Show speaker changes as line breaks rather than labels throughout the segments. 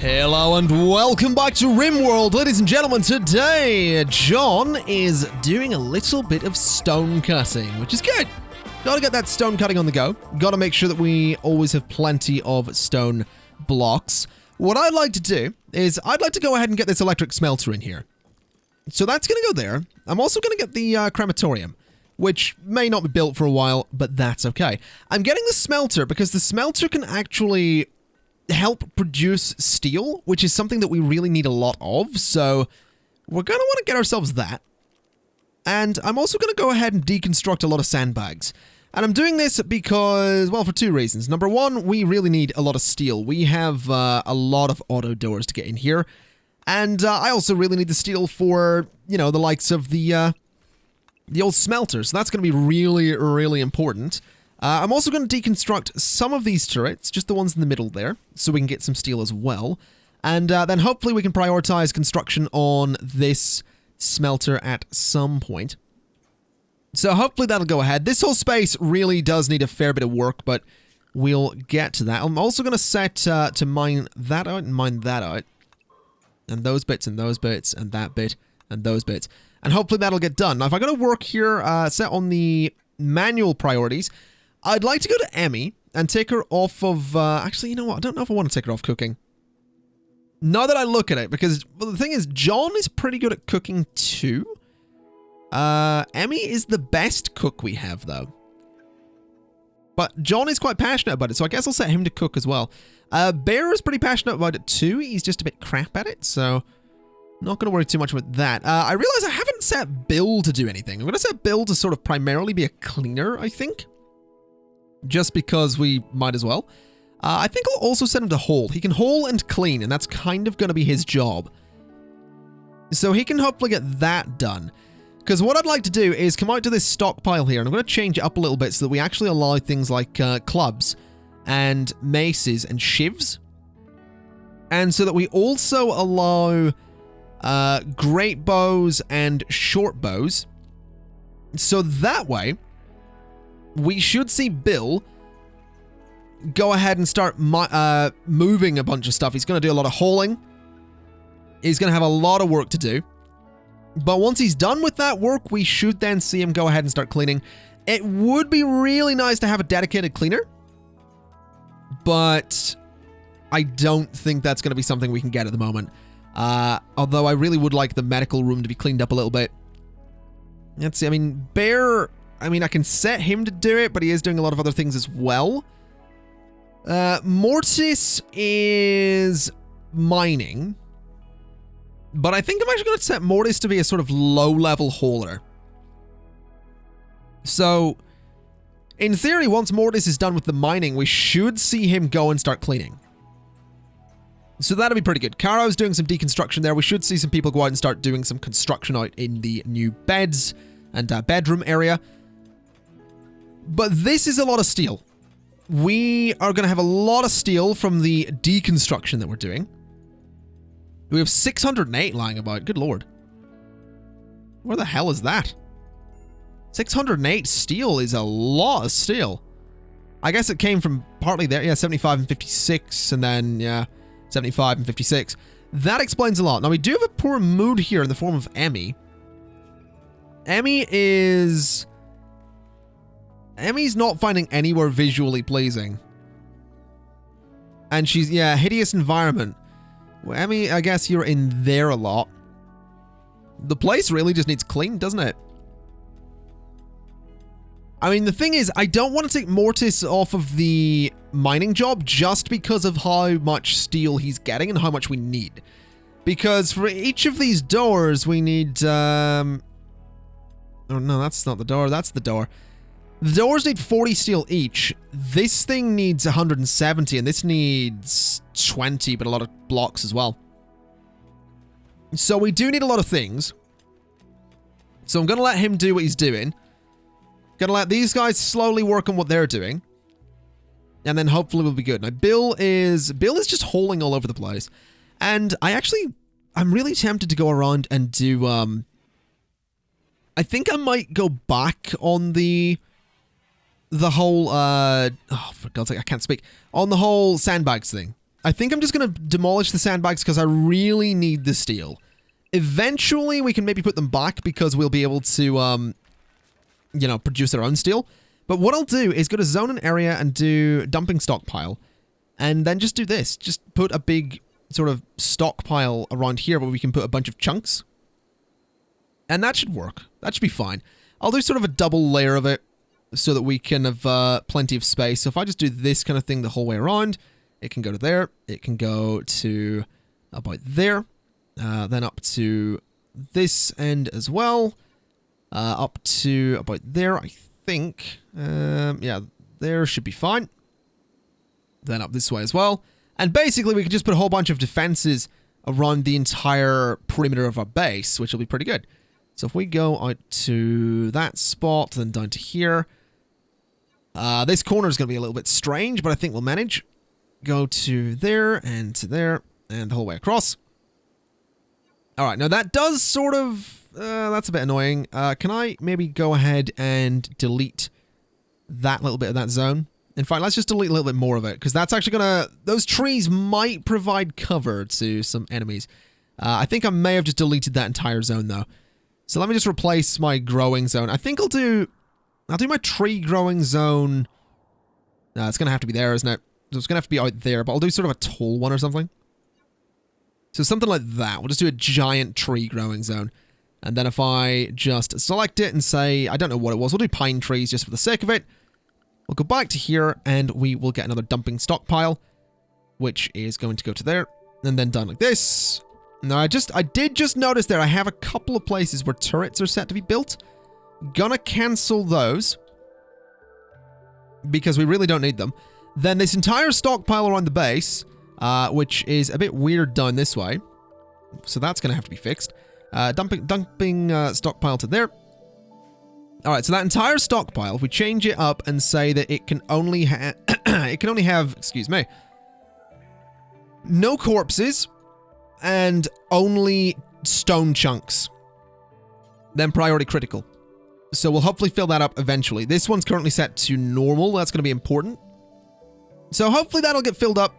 Hello and welcome back to RimWorld, ladies and gentlemen. Today, John is doing a little bit of stone cutting, which is good. Gotta get that stone cutting on the go. Gotta make sure that we always have plenty of stone blocks. What I'd like to do is I'd like to go ahead and get this electric smelter in here. So that's gonna go there. I'm also gonna get the crematorium, which may not be built for a while, but that's okay. I'm getting the smelter because the smelter can actually help produce steel, which is something that we really need a lot of, so we're going to want to get ourselves that. And I'm also going to go ahead and deconstruct a lot of sandbags. And I'm doing this because, well, for two reasons. Number one, we really need a lot of steel. We have a lot of auto doors to get in here. And I also really need the steel for, you know, the likes of the old smelter. So that's going to be really, really important. I'm also going to deconstruct some of these turrets, just the ones in the middle there, so we can get some steel as well. And then hopefully we can prioritize construction on this smelter at some point. So hopefully that'll go ahead. This whole space really does need a fair bit of work, but we'll get to that. I'm also going to set to mine that out and mine that out. And those bits and those bits and that bit and those bits. And hopefully that'll get done. Now if I go to work here, set on the manual priorities, I'd like to go to Emmy and take her off of, actually, you know what? I don't know if I want to take her off cooking. Now that I look at it, because, well, the thing is, John is pretty good at cooking too. Emmy is the best cook we have, though. But John is quite passionate about it, so I guess I'll set him to cook as well. Bear is pretty passionate about it too. He's just a bit crap at it, so not going to worry too much about that. I realize I haven't set Bill to do anything. I'm going to set Bill to sort of primarily be a cleaner, I think. Just because we might as well. I think I'll also send him to haul. He can haul and clean, and that's kind of going to be his job. So he can hopefully get that done. Because what I'd like to do is come out to this stockpile here, and I'm going to change it up a little bit so that we actually allow things like clubs and maces and shivs. And so that we also allow great bows and short bows. So that way, we should see Bill go ahead and start moving a bunch of stuff. He's going to do a lot of hauling. He's going to have a lot of work to do. But once he's done with that work, we should then see him go ahead and start cleaning. It would be really nice to have a dedicated cleaner. But I don't think that's going to be something we can get at the moment. Although I really would like the medical room to be cleaned up a little bit. Let's see. I mean, Bear, I mean, I can set him to do it, but he is doing a lot of other things as well. Mortis is mining. But I think I'm actually going to set Mortis to be a sort of low-level hauler. So, in theory, once Mortis is done with the mining, we should see him go and start cleaning. So that'll be pretty good. Caro's doing some deconstruction there. We should see some people go out and start doing some construction out in the new beds and bedroom area. But this is a lot of steel. We are going to have a lot of steel from the deconstruction that we're doing. We have 608 lying about. Good lord. Where the hell is that? 608 steel is a lot of steel. I guess it came from partly there. Yeah, 75 and 56. And then, yeah, 75 and 56. That explains a lot. Now, we do have a poor mood here in the form of Emmy. Emmy's not finding anywhere visually pleasing. And she's, yeah, hideous environment. Well, Emmy, I guess you're in there a lot. The place really just needs clean, doesn't it? I mean, the thing is, I don't want to take Mortis off of the mining job just because of how much steel he's getting and how much we need. Because for each of these doors, we need, oh no, that's not the door, that's the door. The doors need 40 steel each. This thing needs 170, and this needs 20, but a lot of blocks as well. So we do need a lot of things. So I'm going to let him do what he's doing. Going to let these guys slowly work on what they're doing. And then hopefully we'll be good. Now, Bill is just hauling all over the place. And I'm really tempted to go around and do, I think I might go back on the whole, oh, for God's sake, I can't speak. On the whole sandbags thing. I think I'm just going to demolish the sandbags because I really need the steel. Eventually, we can maybe put them back because we'll be able to, you know, produce our own steel. But what I'll do is go to zone and area and do dumping stockpile. And then just do this. Just put a big sort of stockpile around here where we can put a bunch of chunks. And that should work. That should be fine. I'll do sort of a double layer of it so that we can have plenty of space. So if I just do this kind of thing the whole way around, it can go to there. It can go to about there. Then up to this end as well. Up to about there, I think. Yeah, there should be fine. Then up this way as well. And basically, we can just put a whole bunch of defenses around the entire perimeter of our base, which will be pretty good. So if we go out to that spot, then down to here. This corner is going to be a little bit strange, but I think we'll manage. Go to there, and the whole way across. Alright, now that does sort of... that's a bit annoying. Can I maybe go ahead and delete that little bit of that zone? In fact, let's just delete a little bit more of it, because that's actually going to... Those trees might provide cover to some enemies. I think I may have just deleted that entire zone, though. So let me just replace my growing zone. I think I'll do my tree growing zone... it's going to have to be there, isn't it? So it's going to have to be out there, but I'll do sort of a tall one or something. So something like that. We'll just do a giant tree growing zone. And then if I just select it and say, I don't know what it was, we'll do pine trees just for the sake of it. We'll go back to here and we will get another dumping stockpile, which is going to go to there and then done like this. Now I did just notice there, I have a couple of places where turrets are set to be built. Gonna cancel those because we really don't need them. Then this entire stockpile around the base, which is a bit weird down this way. So that's going to have to be fixed. Dumping stockpile to there. Alright, so that entire stockpile, if we change it up and say that it can only have, excuse me, no corpses and only stone chunks, then priority critical. So we'll hopefully fill that up eventually. This one's currently set to normal. That's going to be important. So hopefully that'll get filled up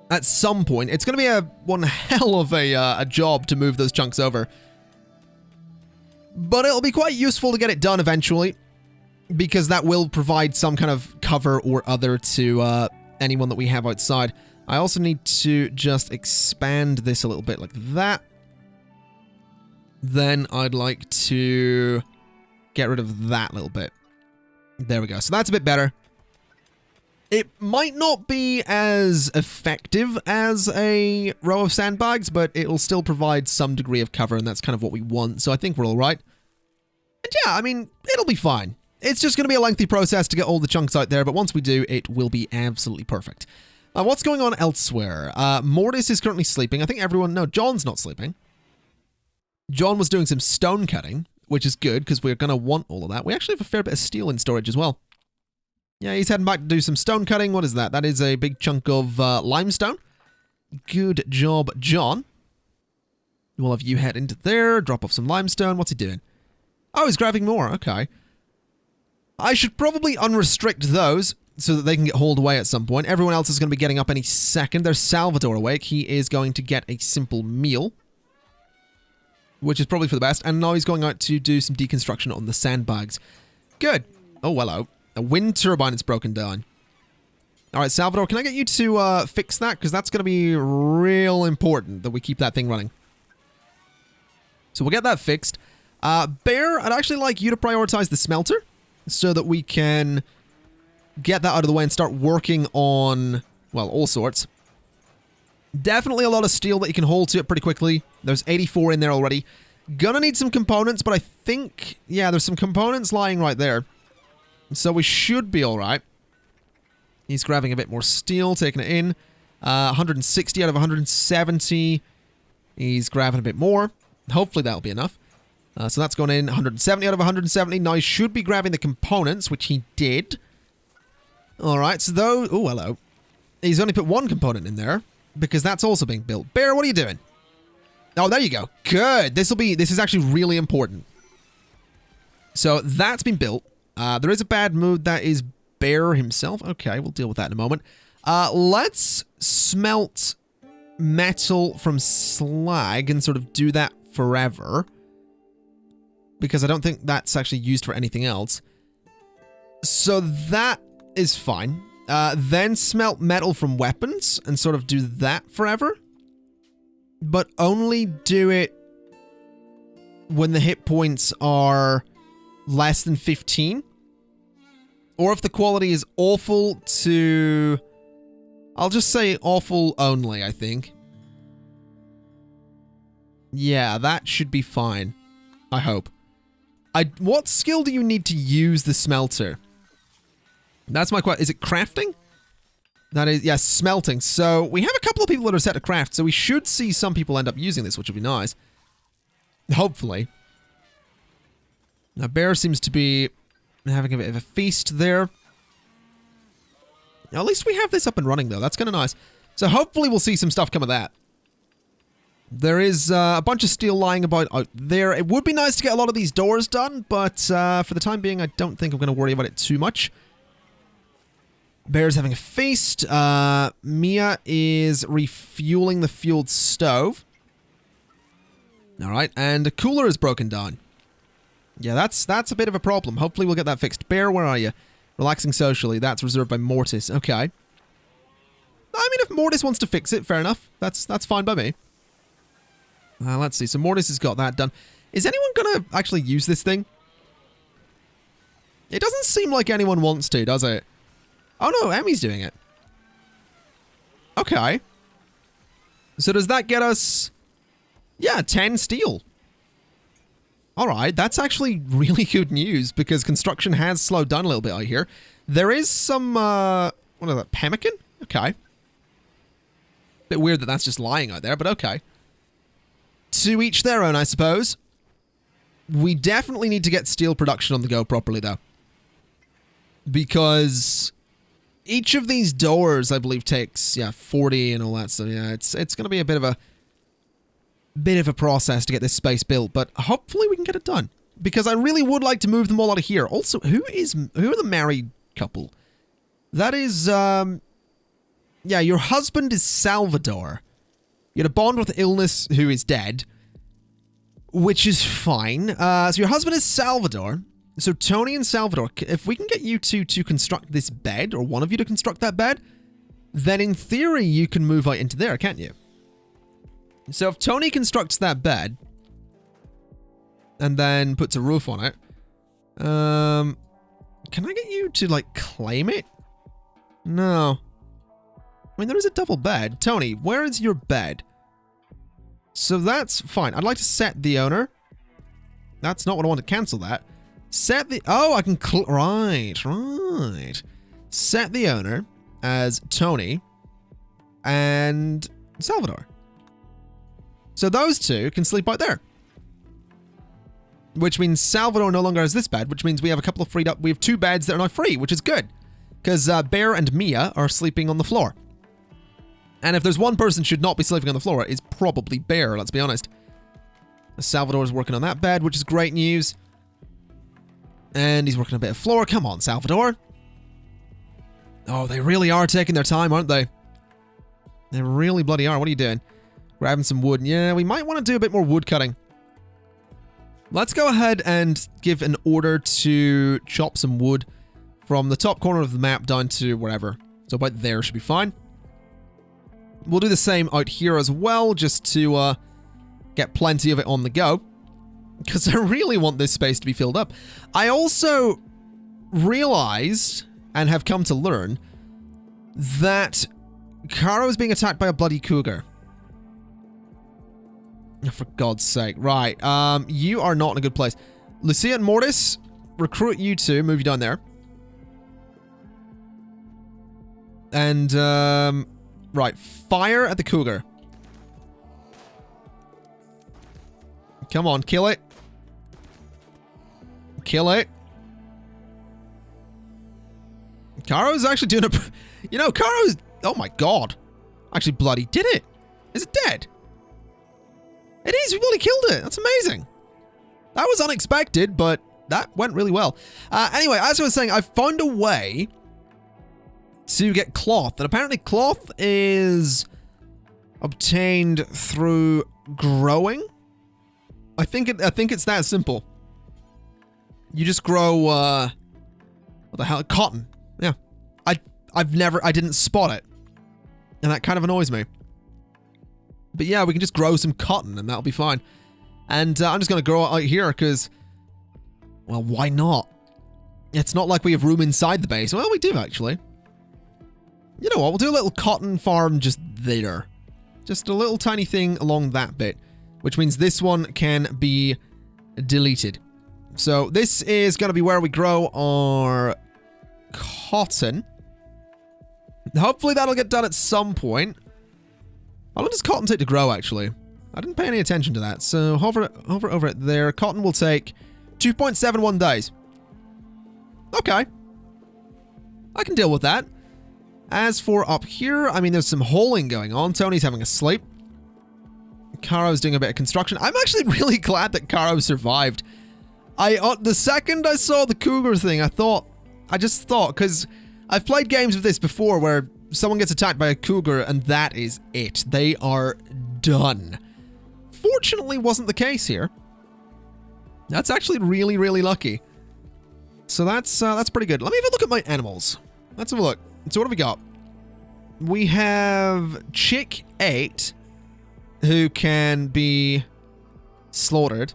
at some point. It's going to be one hell of a job to move those chunks over. But it'll be quite useful to get it done eventually, because that will provide some kind of cover or other to anyone that we have outside. I also need to just expand this a little bit like that. Then I'd like to get rid of that little bit. There we go. So that's a bit better. It might not be as effective as a row of sandbags, but it'll still provide some degree of cover, and that's kind of what we want, so I think we're all right. And yeah, I mean, it'll be fine. It's just going to be a lengthy process to get all the chunks out there, but once we do, it will be absolutely perfect. What's going on elsewhere? Mortis is currently sleeping. I think everyone... No, John's not sleeping. John was doing some stone cutting, which is good, because we're going to want all of that. We actually have a fair bit of steel in storage as well. Yeah, he's heading back to do some stone cutting. What is that? That is a big chunk of limestone. Good job, John. We'll have you head into there, drop off some limestone. What's he doing? Oh, he's grabbing more. Okay. I should probably unrestrict those so that they can get hauled away at some point. Everyone else is going to be getting up any second. There's Salvador awake. He is going to get a simple meal, which is probably for the best. And now he's going out to do some deconstruction on the sandbags. Good. Oh, hello. A wind turbine is broken down. All right, Salvador, can I get you to fix that? Because that's going to be real important that we keep that thing running. So we'll get that fixed. Bear, I'd actually like you to prioritize the smelter so that we can get that out of the way and start working on, well, all sorts. Definitely a lot of steel that you can haul to it pretty quickly. There's 84 in there already. Gonna need some components, but I think, yeah, there's some components lying right there. So we should be alright. He's grabbing a bit more steel, taking it in. 160 out of 170. He's grabbing a bit more. Hopefully that'll be enough. So that's going in 170 out of 170. Now he should be grabbing the components, which he did. Alright, so though... Oh, hello. He's only put one component in there, because that's also being built. Bear, what are you doing? Oh, there you go. Good. This is actually really important. So that's been built. There is a bad mood that is Bear himself. Okay, we'll deal with that in a moment. Let's smelt metal from slag and sort of do that forever, because I don't think that's actually used for anything else. So that is fine. Then smelt metal from weapons and sort of do that forever, but only do it when the hit points are less than 15, or if the quality is awful to, I'll just say awful only, I think. Yeah, that should be fine. I hope. What skill do you need to use the smelter? That's my question. Is it crafting? That is, yes, smelting. So we have a couple of people that are set to craft, so we should see some people end up using this, which would be nice. Hopefully. Now, Bear seems to be having a bit of a feast there. Now, at least we have this up and running, though. That's kind of nice. So hopefully we'll see some stuff come of that. There is a bunch of steel lying about out there. It would be nice to get a lot of these doors done, but for the time being, I don't think I'm going to worry about it too much. Bear's having a feast. Mia is refueling the fueled stove. Alright, and a cooler is broken down. Yeah, that's a bit of a problem. Hopefully we'll get that fixed. Bear, where are you? Relaxing socially. That's reserved by Mortis. Okay. I mean, if Mortis wants to fix it, fair enough. That's fine by me. Let's see. So Mortis has got that done. Is anyone going to actually use this thing? It doesn't seem like anyone wants to, does it? Oh no, Emmy's doing it. Okay. So does that get us... Yeah, 10 steel. Alright, that's actually really good news, because construction has slowed down a little bit out here. There is some, what is that, pemmican? Okay. Bit weird that that's just lying out there, but okay. To each their own, I suppose. We definitely need to get steel production on the go properly, though. Because each of these doors, I believe, takes, 40 and all that, so yeah, it's going to be a bit of a process to get this space built, but hopefully we can get it done, because I really would like to move them all out of here. Also, who are the married couple? That is, yeah, your husband is Salvador. You had a bond with illness who is dead, which is fine. So your husband is Salvador. So Tony and Salvador, if we can get you two to construct this bed, or one of you to construct that bed, then in theory you can move out into there, can't you? So if Tony constructs that bed, and then puts a roof on it, can I get you to, like, claim it? No. I mean, there is a double bed. Tony, where is your bed? So that's fine. I'd like to set the owner. That's not what I want to cancel that. Set the... Oh, I can... Right. Set the owner as Tony and Salvador. So those two can sleep out there. Which means Salvador no longer has this bed, which means we have a couple of freed up... We have 2 beds that are now free, which is good. Because Bear and Mia are sleeping on the floor. And if there's one person should not be sleeping on the floor, it's probably Bear, let's be honest. Salvador's working on that bed, which is great news. And he's working on a bit of floor. Come on, Salvador. Oh, they really are taking their time, aren't they? They really bloody are. What are you doing? Grabbing some wood. Yeah, we might want to do a bit more wood cutting. Let's go ahead and give an order to chop some wood from the top corner of the map down to wherever. So about there should be fine. We'll do the same out here as well, just to get plenty of it on the go. Because I really want this space to be filled up. I also realized, and have come to learn, that Caro is being attacked by a bloody cougar. Oh, for God's sake. Right, you are not in a good place. Lucia and Mortis, recruit you two, move you down there. And, right, fire at the cougar. Come on, kill it. Kill it. Caro's actually doing a... You know, Caro's... Oh my God. Actually bloody did it. Is it dead? It is. We bloody killed it. That's amazing. That was unexpected, but that went really well. Anyway, as I was saying, I found a way to get cloth. And apparently cloth is obtained through growing. I think it's that simple. You just grow, what the hell? Cotton. Yeah. I didn't spot it. And that kind of annoys me. But yeah, we can just grow some cotton and that'll be fine. And I'm just going to grow it out here because, well, why not? It's not like we have room inside the base. Well, we do actually. You know what? We'll do a little cotton farm just there. Just a little tiny thing along that bit, which means this one can be deleted. So this is going to be where we grow our cotton. Hopefully that'll get done at some point. How long does cotton take to grow, actually? I didn't pay any attention to that. So hover it there. Cotton will take 2.71 days. Okay. I can deal with that. As for up here, I mean, there's some hauling going on. Tony's having a sleep. Caro's doing a bit of construction. I'm actually really glad that Caro survived. The second I saw the cougar thing, I just thought, because I've played games of this before where someone gets attacked by a cougar and that is it. They are done. Fortunately, wasn't the case here. That's actually really, really lucky. So that's pretty good. Let me have a look at my animals. Let's have a look. So what have we got? We have Chick 8, who can be slaughtered.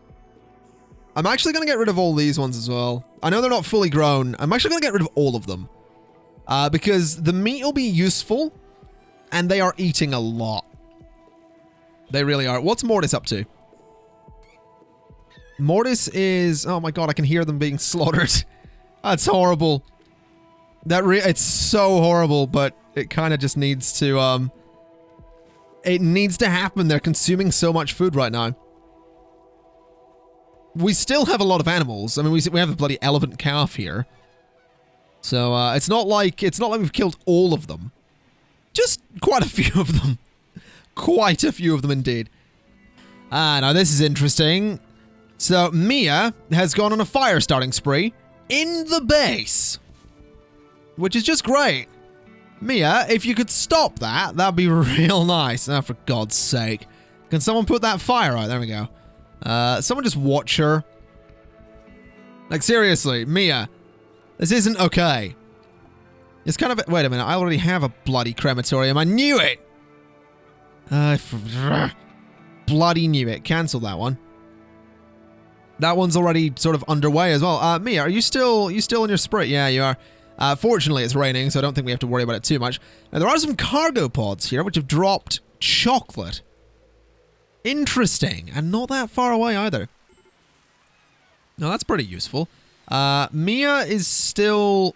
I'm actually going to get rid of all these ones as well. I know they're not fully grown. I'm actually going to get rid of all of them. Because the meat will be useful, and they are eating a lot. They really are. What's Mortis up to? Mortis is... Oh my god, I can hear them being slaughtered. That's horrible. It's so horrible, but it kind of just needs to, it needs to happen. They're consuming so much food right now. We still have a lot of animals. I mean, we have a bloody elephant calf here. So, it's not like we've killed all of them. Just quite a few of them. Quite a few of them indeed. Now this is interesting. So, Mia has gone on a fire starting spree in the base. Which is just great. Mia, if you could stop that, that'd be real nice. Oh, for God's sake. Can someone put that fire out? There we go. Someone just watch her. Like, seriously, Mia. This isn't okay. It's kind of... Wait a minute, I already have a bloody crematorium. I knew it! Bloody knew it. Cancel that one. That one's already sort of underway as well. Mia, are you still in your spree? Yeah, you are. Fortunately, it's raining, so I don't think we have to worry about it too much. Now, there are some cargo pods here, which have dropped chocolate. Interesting, and not that far away either. No, that's pretty useful. Mia is still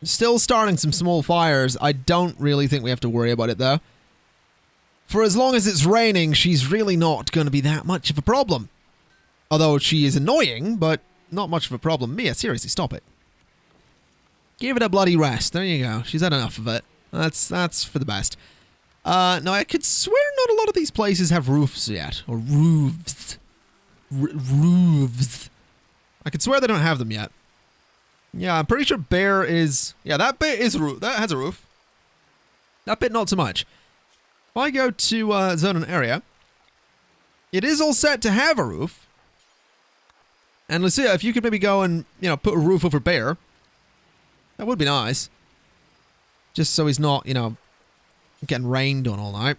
starting some small fires. I don't really think we have to worry about it, though. For as long as it's raining, she's really not going to be that much of a problem. Although she is annoying, but not much of a problem. Mia, seriously, stop it. Give it a bloody rest. There you go. She's had enough of it. That's for the best. Now, I could swear not a lot of these places have roofs yet. Or roofs. Roofs. I could swear they don't have them yet. Yeah, I'm pretty sure Bear is... Yeah, that bit is a roof. That has a roof. That bit, not so much. If I go to zone and area, it is all set to have a roof. And Lucia, if you could maybe go and, put a roof over Bear... That would be nice. Just so he's not, getting rained on all night.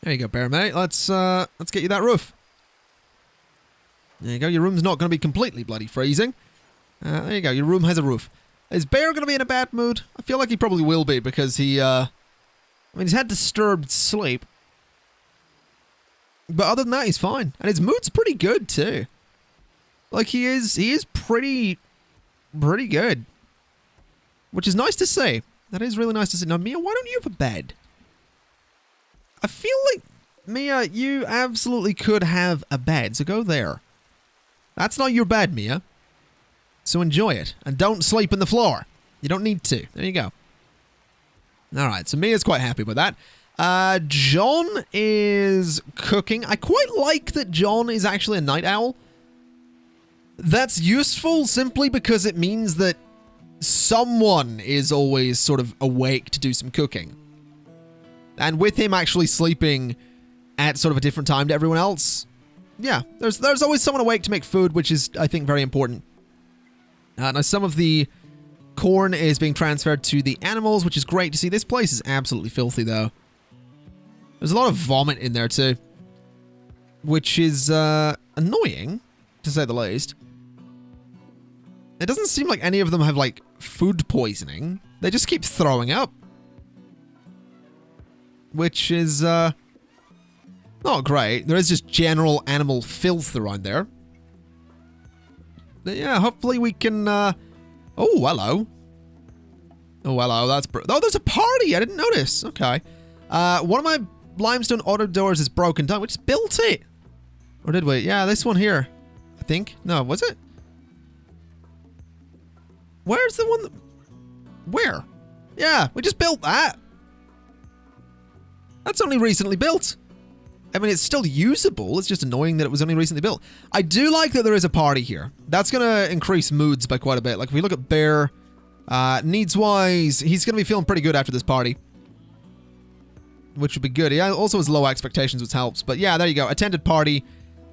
There you go, Bear mate. Let's get you that roof. There you go. Your room's not going to be completely bloody freezing. There you go. Your room has a roof. Is Bear going to be in a bad mood? I feel like he probably will be because he, he's had disturbed sleep. But other than that, he's fine. And his mood's pretty good too. Like he is pretty good. Which is nice to see. That is really nice to see. Now, Mia, why don't you have a bed? I feel like, Mia, you absolutely could have a bed, so go there. That's not your bed, Mia. So enjoy it. And don't sleep on the floor. You don't need to. There you go. Alright, so Mia's quite happy with that. John is cooking. I quite like that John is actually a night owl. That's useful simply because it means that someone is always sort of awake to do some cooking. And with him actually sleeping at sort of a different time to everyone else, yeah, there's always someone awake to make food, which is, I think, very important. Now, some of the corn is being transferred to the animals, which is great to see. This place is absolutely filthy, though. There's a lot of vomit in there, too. Which is annoying, to say the least. It doesn't seem like any of them have, like, food poisoning. They just keep throwing up. Which is, not great. There is just general animal filth around there. But yeah, hopefully we can, oh, hello. Oh, hello, that's... Oh, there's a party! I didn't notice. Okay. One of my limestone auto doors is broken down. We just built it. Or did we? Yeah, this one here. I think. No, was it? Where's the one that... Where? Yeah, we just built that. That's only recently built. I mean, it's still usable. It's just annoying that it was only recently built. I do like that there is a party here. That's going to increase moods by quite a bit. Like, if we look at Bear, needs-wise, he's going to be feeling pretty good after this party. Which would be good. He also has low expectations, which helps. But yeah, there you go. Attended party.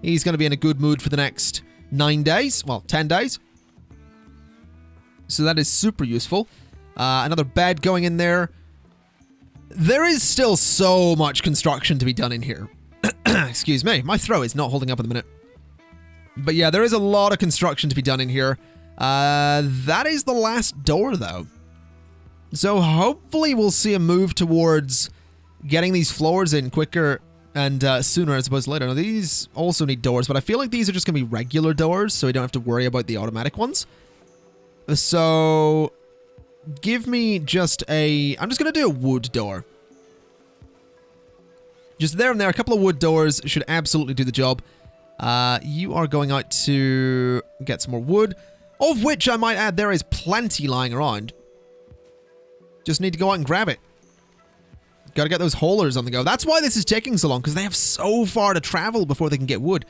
He's going to be in a good mood for the next 9 days. Well, 10 days. So that is super useful. Another bed going in there. There is still so much construction to be done in here. Excuse me. My throat is not holding up at the minute. But yeah, there is a lot of construction to be done in here. That is the last door, though. So hopefully we'll see a move towards getting these floors in quicker and sooner as opposed to later. Now, these also need doors, but I feel like these are just going to be regular doors, so we don't have to worry about the automatic ones. So give me just a... I'm just going to do a wood door. Just there and there. A couple of wood doors should absolutely do the job. You are going out to get some more wood, of which I might add there is plenty lying around. Just need to go out and grab it. Gotta get those haulers on the go. That's why this is taking so long, because they have so far to travel before they can get wood.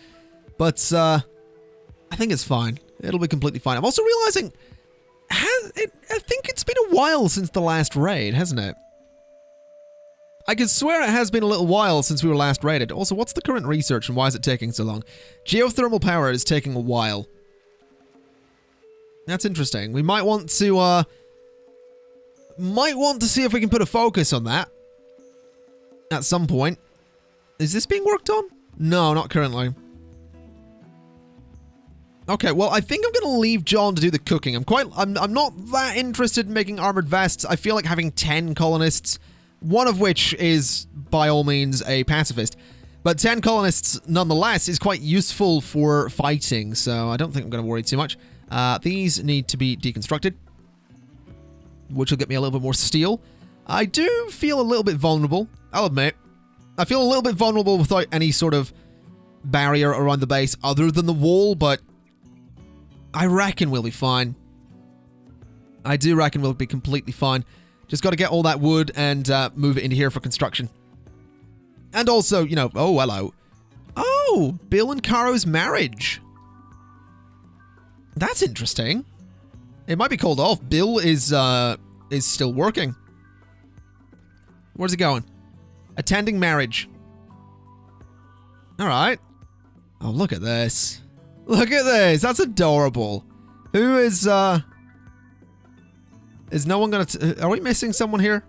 But I think it's fine. It'll be completely fine. I'm also realizing... I think it's been a while since the last raid, hasn't it? I could swear it has been a little while since we were last raided. Also, what's the current research and why is it taking so long? Geothermal power is taking a while. That's interesting. We might want to see if we can put a focus on that at some point. Is this being worked on? No, not currently. Okay, well, I think I'm going to leave John to do the cooking. I'm not that interested in making armored vests. I feel like having 10 colonists, one of which is, by all means, a pacifist. But 10 colonists, nonetheless, is quite useful for fighting, so I don't think I'm going to worry too much. These need to be deconstructed, which will get me a little bit more steel. I do feel a little bit vulnerable, I'll admit. I feel a little bit vulnerable without any sort of barrier around the base other than the wall, but I reckon we'll be fine. I do reckon we'll be completely fine. Just got to get all that wood and move it into here for construction. And also, you know... Oh, hello. Oh, Bill and Caro's marriage. That's interesting. It might be called off. Bill is still working. Where's he going? Attending marriage. All right. Oh, look at this. Look at this. That's adorable. Who is no one gonna... Are we missing someone here?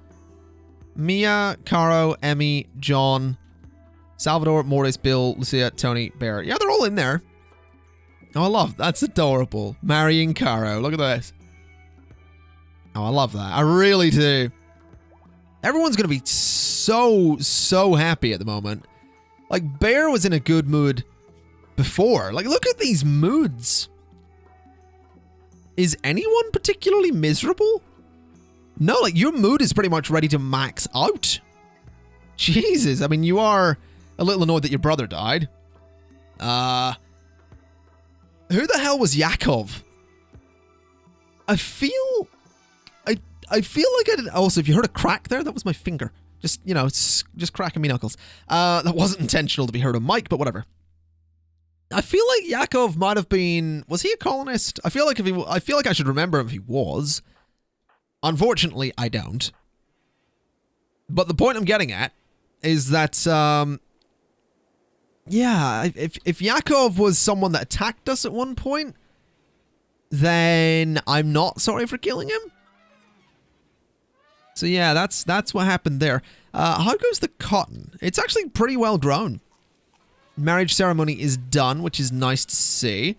Mia, Caro, Emmy, John, Salvador, Mortis, Bill, Lucia, Tony, Bear. Yeah, they're all in there. Oh, I love... That's adorable. Marrying Caro. Look at this. Oh, I love that. I really do. Everyone's gonna be so happy at the moment. Like, Bear was in a good mood before. Like, look at these moods. Is anyone particularly miserable? No, like, your mood is pretty much ready to max out. Jesus, I mean, you are a little annoyed that your brother died. Who the hell was Yakov? I feel like I did... Also, if you heard a crack there, that was my finger. Just, you know, just cracking me knuckles. That wasn't intentional to be heard on mic, but whatever. I feel like Yakov might have been... Was he a colonist? I feel like I should remember if he was. Unfortunately, I don't. But the point I'm getting at is that, yeah, if Yakov was someone that attacked us at one point, then I'm not sorry for killing him. So yeah, that's what happened there. How goes the cotton? It's actually pretty well grown. Marriage ceremony is done, which is nice to see.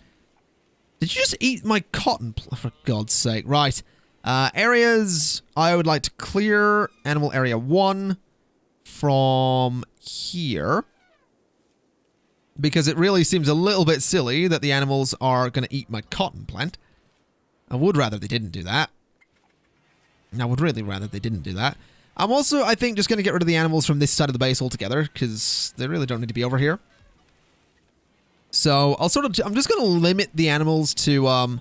Did you just eat my cotton? For God's sake. Right. Areas I would like to clear. Animal area 1 from here. Because it really seems a little bit silly that the animals are going to eat my cotton plant. I would rather they didn't do that. I would really rather they didn't do that. I'm also, I think, just going to get rid of the animals from this side of the base altogether, because they really don't need to be over here. So, I'm just going to limit the animals to,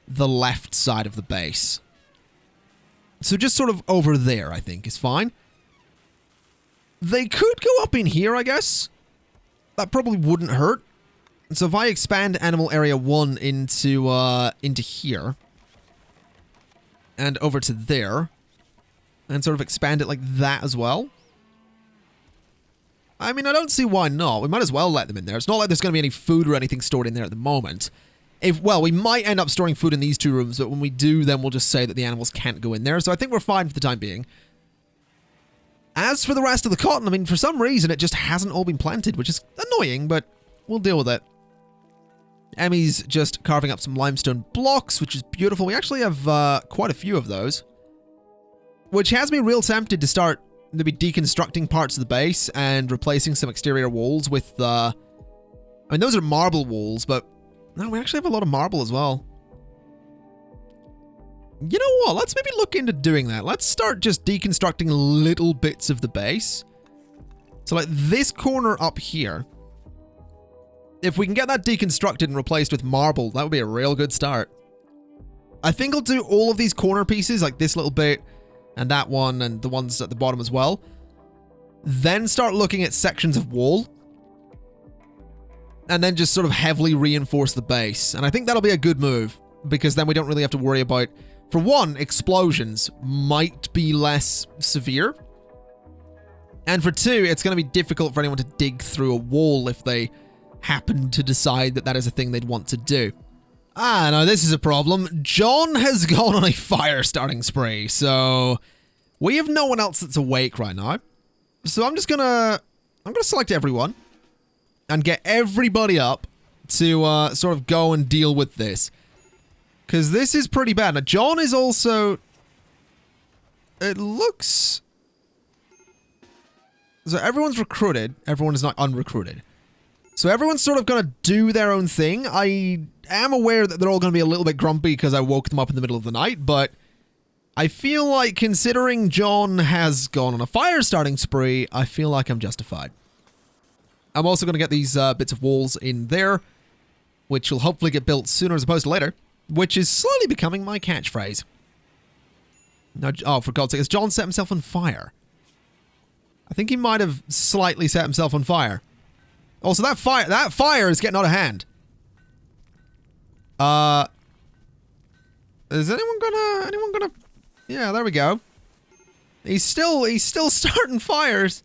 the left side of the base. So just sort of over there, I think, is fine. They could go up in here, I guess. That probably wouldn't hurt. So if I expand animal area 1 into here, and over to there, and sort of expand it like that as well. I mean, I don't see why not. We might as well let them in there. It's not like there's going to be any food or anything stored in there at the moment. Well, we might end up storing food in these 2 rooms, but when we do, then we'll just say that the animals can't go in there. So I think we're fine for the time being. As for the rest of the cotton, I mean, for some reason, it just hasn't all been planted, which is annoying, but we'll deal with it. Emmy's just carving up some limestone blocks, which is beautiful. We actually have quite a few of those, which has me real tempted to start maybe deconstructing parts of the base and replacing some exterior walls with, I mean, those are marble walls, but no, we actually have a lot of marble as well. You know what? Let's maybe look into doing that. Let's start just deconstructing little bits of the base. So like this corner up here, if we can get that deconstructed and replaced with marble, that would be a real good start. I think I'll do all of these corner pieces, like this little bit, and that one, and the ones at the bottom as well. Then start looking at sections of wall. And then just sort of heavily reinforce the base. And I think that'll be a good move, because then we don't really have to worry about, for one, explosions might be less severe. And for two, it's going to be difficult for anyone to dig through a wall if they happen to decide that that is a thing they'd want to do. Ah, no, this is a problem. John has gone on a fire starting spree, so we have no one else that's awake right now. So I'm gonna select everyone and get everybody up to sort of go and deal with this. Because this is pretty bad. Now, John is also... It looks... So everyone's recruited. Everyone is not unrecruited. So everyone's sort of going to do their own thing. I am aware that they're all going to be a little bit grumpy because I woke them up in the middle of the night, but I feel like considering John has gone on a fire starting spree, I feel like I'm justified. I'm also going to get these bits of walls in there, which will hopefully get built sooner as opposed to later, which is slowly becoming my catchphrase. Now, oh, for God's sake, has John set himself on fire? I think he might have slightly set himself on fire. Also, that fire is getting out of hand. Is anyone gonna... Yeah, there we go. He's still starting fires.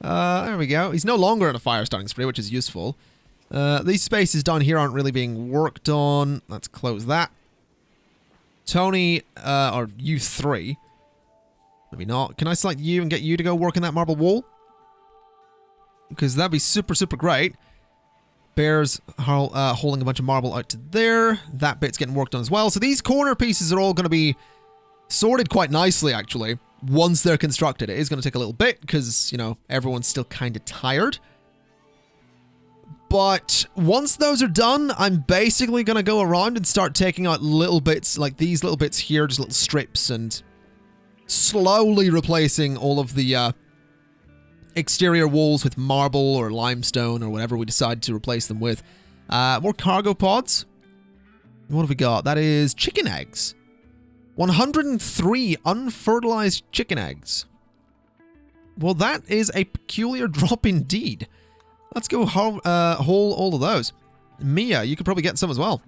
There we go. He's no longer on a fire starting spree, which is useful. These spaces down here aren't really being worked on. Let's close that. Tony, or you 3. Maybe not. Can I select you and get you to go work in that marble wall? Because that'd be super, super great. Bear's hauling a bunch of marble out to there. That bit's getting worked on as well. So these corner pieces are all going to be sorted quite nicely, actually, once they're constructed. It is going to take a little bit because, you know, everyone's still kind of tired. But once those are done, I'm basically going to go around and start taking out little bits, like these little bits here, just little strips, and slowly replacing all of the exterior walls with marble or limestone or whatever we decide to replace them with. More cargo pods. What have we got? That is chicken eggs. 103 unfertilized chicken eggs. Well, that is a peculiar drop indeed. Let's go haul all of those. Mia, you could probably get some as well.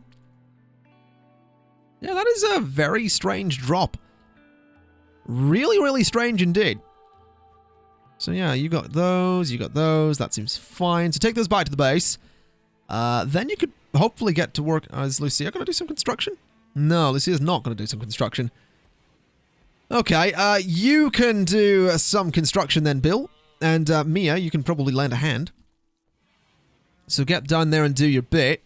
Yeah, that is a very strange drop. Really, really strange indeed. So yeah, you got those, that seems fine. So take those back to the base. Then you could hopefully get to work. Is Lucia going to do some construction? No, Lucia's not going to do some construction. Okay, you can do some construction then, Bill. And Mia, you can probably lend a hand. So get down there and do your bit.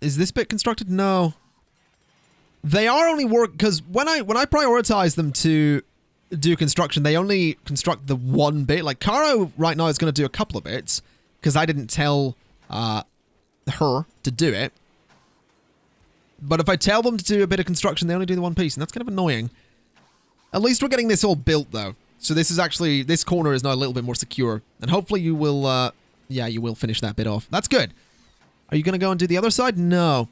Is this bit constructed? No. They are only work because when I prioritize them to do construction, they only construct the one bit. Like Caro right now is going to do a couple of bits because I didn't tell her to do it. But if I tell them to do a bit of construction, they only do the one piece, and that's kind of annoying. At least we're getting this all built though. So this is actually, this corner is now a little bit more secure, and hopefully you will, yeah, you will finish that bit off. That's good. Are you going to go and do the other side? No.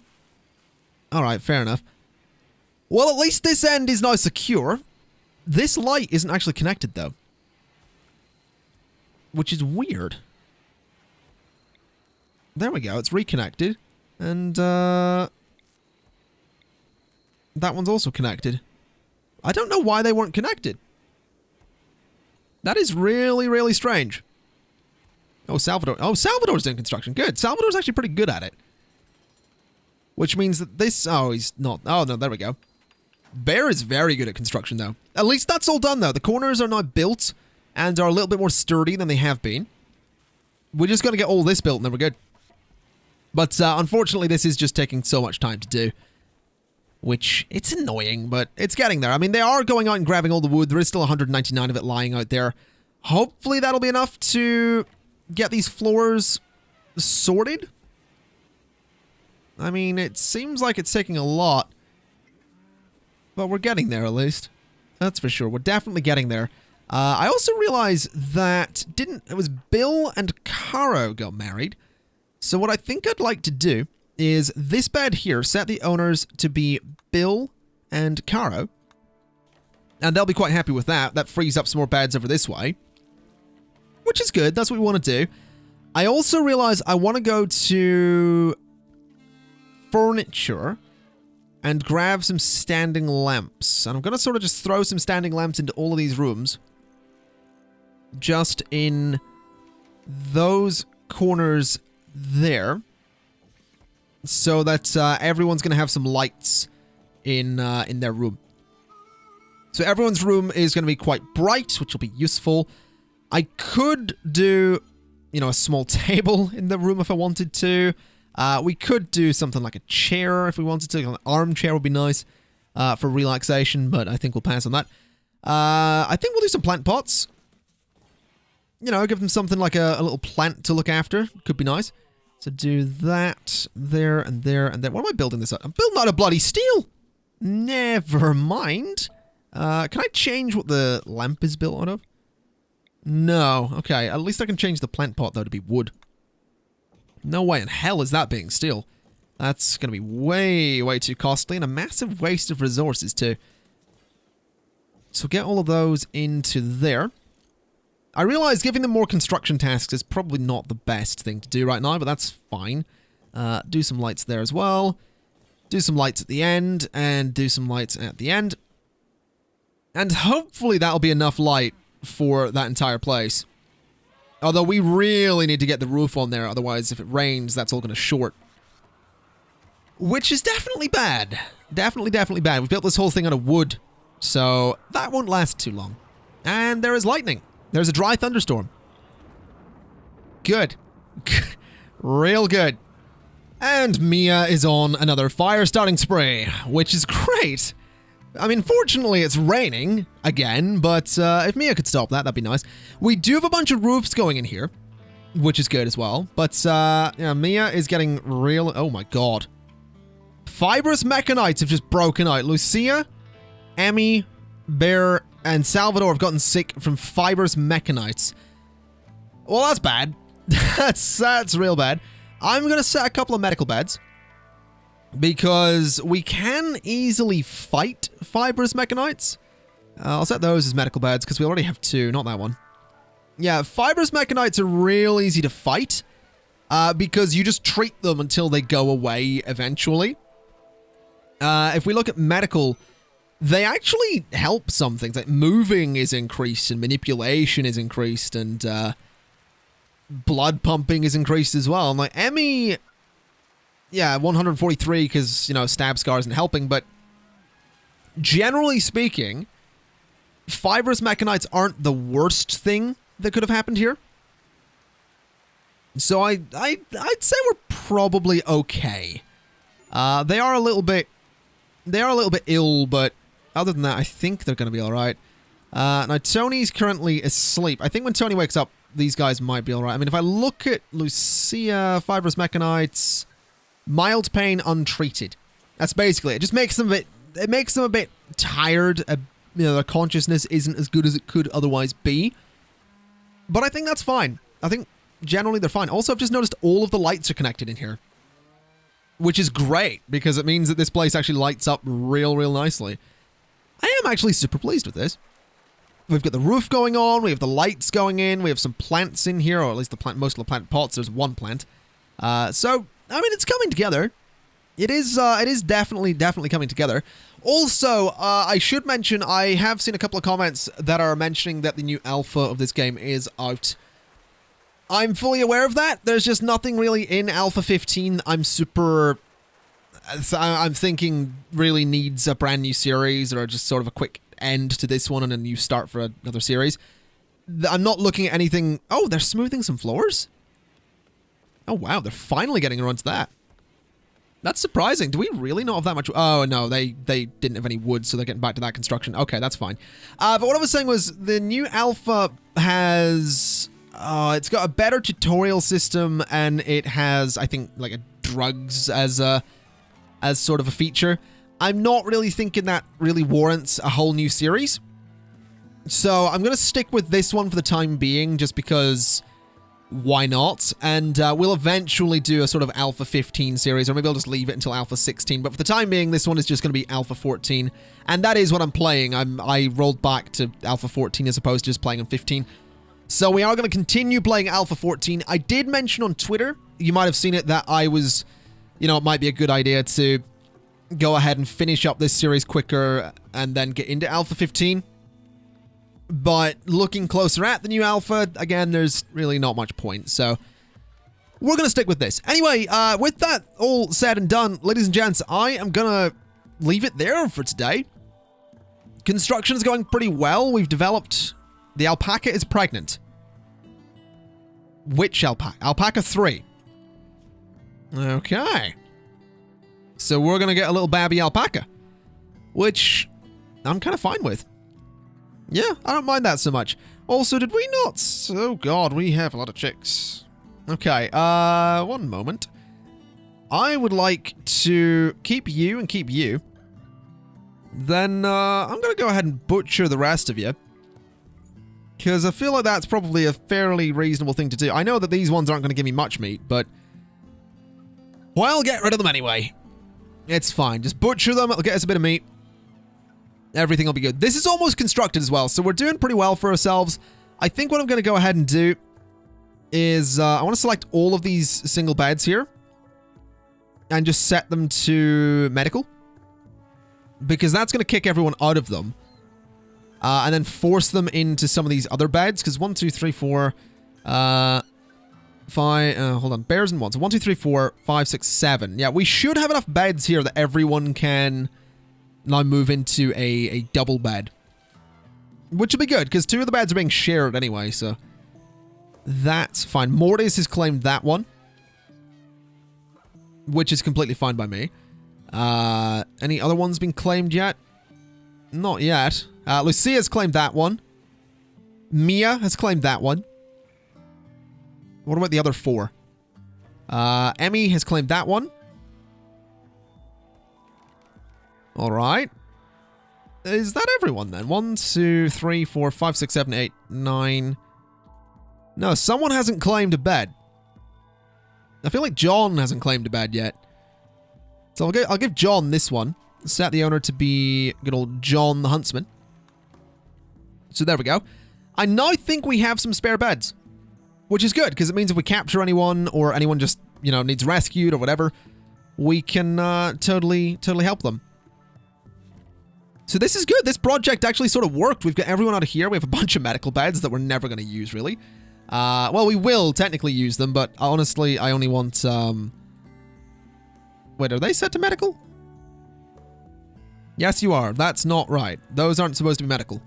All right, fair enough. Well, at least this end is now secure. This light isn't actually connected, though. Which is weird. There we go. It's reconnected. And, that one's also connected. I don't know why they weren't connected. That is really, really strange. Oh, Salvador. Oh, Salvador's doing construction. Good. Salvador's actually pretty good at it. Which means that this... Oh, he's not... Oh, no, there we go. Bear is very good at construction, though. At least that's all done, though. The corners are now built and are a little bit more sturdy than they have been. We're just going to get all this built and then we're good. But unfortunately, this is just taking so much time to do. Which, it's annoying, but it's getting there. I mean, they are going out and grabbing all the wood. There is still 199 of it lying out there. Hopefully that'll be enough to get these floors sorted. I mean, it seems like it's taking a lot. But we're getting there, at least. That's for sure. We're definitely getting there. I also realized that it was Bill and Caro got married. So what I think I'd like to do is this bed here, set the owners to be Bill and Caro. And they'll be quite happy with that. That frees up some more beds over this way. Which is good. That's what we want to do. I also realize I want to go to furniture and grab some standing lamps. And I'm going to sort of just throw some standing lamps into all of these rooms. Just in those corners there. So that everyone's going to have some lights in their room. So everyone's room is going to be quite bright, which will be useful. I could do, you know, a small table in the room if I wanted to. We could do something like a chair if we wanted to. An armchair would be nice for relaxation, but I think we'll pass on that. I think we'll do some plant pots. You know, give them something like a little plant to look after. Could be nice. So do that there and there and there. What am I building this out? I'm building out of bloody steel. Never mind. Can I change what the lamp is built out of? No. Okay, at least I can change the plant pot, though, to be wood. No way in hell is that being steel. That's going to be way, way too costly and a massive waste of resources, too. So get all of those into there. I realize giving them more construction tasks is probably not the best thing to do right now, but that's fine. Do some lights there as well. Do some lights at the end, and do some lights at the end. And hopefully that'll be enough light for that entire place. Although we really need to get the roof on there, otherwise if it rains, that's all going to short. Which is definitely bad. Definitely, definitely bad. We've built this whole thing out of wood, so that won't last too long. And there is lightning. There's a dry thunderstorm. Good. Real good. And Mia is on another fire starting spree, which is great. I mean, fortunately, it's raining again, but if Mia could stop that, that'd be nice. We do have a bunch of roofs going in here, which is good as well. But, yeah, Mia is getting real... Oh, my God. Fibrous mechanites have just broken out. Lucia, Emmy, Bear, and Salvador have gotten sick from fibrous mechanites. Well, that's bad. that's real bad. I'm going to set a couple of medical beds. Because we can easily fight fibrous mechanites. I'll set those as medical beds because we already have two, not that one. Yeah, fibrous mechanites are real easy to fight. Because you just treat them until they go away eventually. If we look at medical, they actually help some things. Like moving is increased and manipulation is increased and blood pumping is increased as well. I'm like, Emmy, yeah, 143 because, you know, stab scar isn't helping, but generally speaking, fibrous mechanites aren't the worst thing that could have happened here. So I'd say we're probably okay. They are a little bit ill, but other than that, I think they're going to be all right. Now Tony's currently asleep. I think when Tony wakes up, these guys might be all right. I mean, if I look at Lucia, fibrous mechanites, mild pain, untreated. That's basically it. It just makes them a bit. It makes them a bit tired. You know, their consciousness isn't as good as it could otherwise be. But I think that's fine. I think generally they're fine. Also, I've just noticed all of the lights are connected in here, which is great because it means that this place actually lights up real nicely. I am actually super pleased with this. We've got the roof going on. We have the lights going in. We have some plants in here, or at least the plant. Most of the plant pots. There's one plant. So I mean, it's coming together. It is definitely coming together. Also, I should mention I have seen a couple of comments that are mentioning that the new alpha of this game is out. I'm fully aware of that. There's just nothing really in Alpha 15 I'm thinking really needs a brand new series or just sort of a quick end to this one and a new start for another series. I'm not looking at anything. Oh, they're smoothing some floors? Oh, wow. They're finally getting around to that. That's surprising. Do we really not have that much? Oh, no. They didn't have any wood, so they're getting back to that construction. Okay, that's fine. But what I was saying was the new alpha has... it's got a better tutorial system, and it has, I think, like a drugs as sort of a feature. I'm not really thinking that really warrants a whole new series. So I'm going to stick with this one for the time being, just because why not? And we'll eventually do a sort of Alpha 15 series, or maybe I'll just leave it until Alpha 16. But for the time being, this one is just going to be Alpha 14. And that is what I'm playing. I rolled back to Alpha 14 as opposed to just playing on 15. So we are going to continue playing Alpha 14. I did mention on Twitter, you might have seen it, that I was, you know, it might be a good idea to go ahead and finish up this series quicker and then get into Alpha 15. But looking closer at the new Alpha, again, there's really not much point. So we're going to stick with this. Anyway, with that all said and done, ladies and gents, I am going to leave it there for today. Construction is going pretty well. We've developed... The alpaca is pregnant. Which alpaca? Alpaca 3. Okay. So we're going to get a little babby alpaca, which I'm kind of fine with. Yeah, I don't mind that so much. Also, did we not... Oh, God, we have a lot of chicks. Okay, one moment. I would like to keep you and keep you. Then, I'm going to go ahead and butcher the rest of you. Because I feel like that's probably a fairly reasonable thing to do. I know that these ones aren't going to give me much meat, but... Well, get rid of them anyway. It's fine. Just butcher them. It'll get us a bit of meat. Everything will be good. This is almost constructed as well, so we're doing pretty well for ourselves. I think what I'm going to go ahead and do is... I want to select all of these single beds here. And just set them to medical. Because that's going to kick everyone out of them. And then force them into some of these other beds. Because 1, 2, 3, 4, 5... hold on. Bears and 1. So 1, 2, 3, 4, 5, 6, 7. Yeah, we should have enough beds here that everyone can now move into a double bed. Which will be good, because 2 of the beds are being shared anyway, so... That's fine. Mortis has claimed that one. Which is completely fine by me. Any other ones been claimed yet? Not yet. Lucia's claimed that one. Mia has claimed that one. What about the other 4? Emmy has claimed that one. Alright. Is that everyone then? 1, 2, 3, 4, 5, 6, 7, 8, 9. No, someone hasn't claimed a bed. I feel like John hasn't claimed a bed yet. So I'll give John this one. Set the owner to be good old John the Huntsman. So there we go. I now think we have some spare beds. Which is good, because it means if we capture anyone, or anyone just, you know, needs rescued or whatever, we can totally help them. So this is good. This project actually sort of worked. We've got everyone out of here. We have a bunch of medical beds that we're never going to use, really. Well, we will technically use them, but honestly, I only want... Wait, are they set to medical? Yes, you are. That's not right. Those aren't supposed to be medical.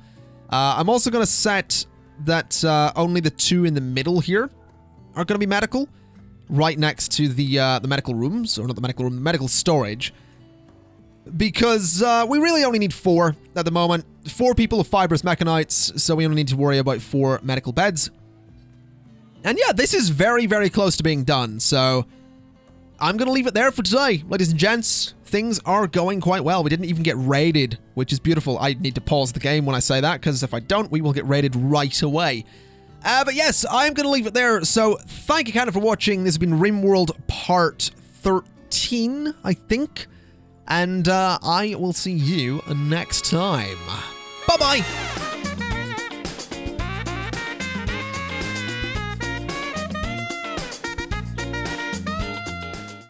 I'm also going to set that only the 2 in the middle here are going to be medical. Right next to the medical rooms. Or not the medical room, the medical storage. Because we really only need 4 at the moment. 4 people of fibrous mechanites, so we only need to worry about 4 medical beds. And yeah, this is very, very close to being done, so I'm going to leave it there for today. Ladies and gents, things are going quite well. We didn't even get raided, which is beautiful. I need to pause the game when I say that, because if I don't, we will get raided right away. But yes, I'm going to leave it there, so thank you kind of for watching. This has been RimWorld Part 13, I think. And I will see you next time. Bye-bye!